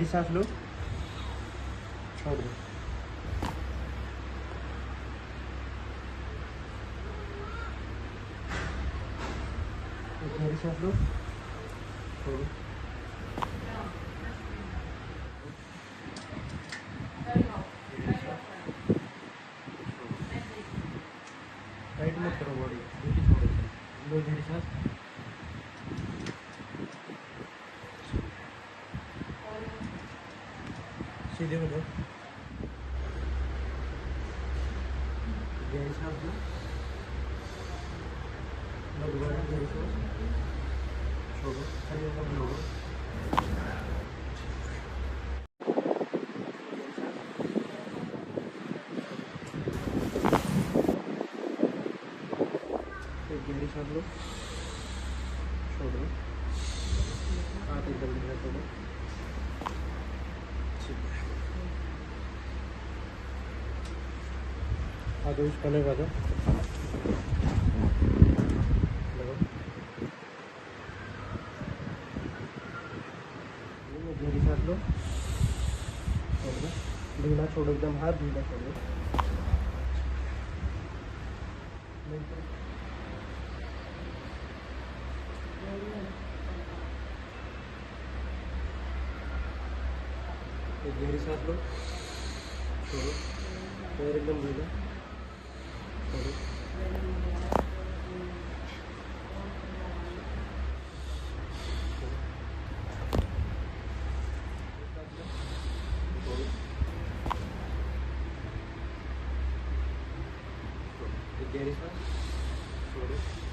गहरी सांस लो, छोड़ दो। गहरी सांस लो, छोड़ो। टाइट मत करो बॉडी, छोड़ो। लो गहरी सांस, सीधे हो जाओ। गहरी सांस लो, दोबारा गहरी सांस, छोड़ो। शरीर को मोड़ो। गहरी सांस लो, छोड़ो। हाथ एकदम ढीला करो। हाथ उस कोने का दो, गहरी सांस लो, छोड़ दो। ढीला छोड़ो, एकदम हाथ ढीला छोड़ो। गहरी सांस लो, छोड़ो। पैर एकदम ढीला, छोड़ो। गहरी सांस, छोड़ो।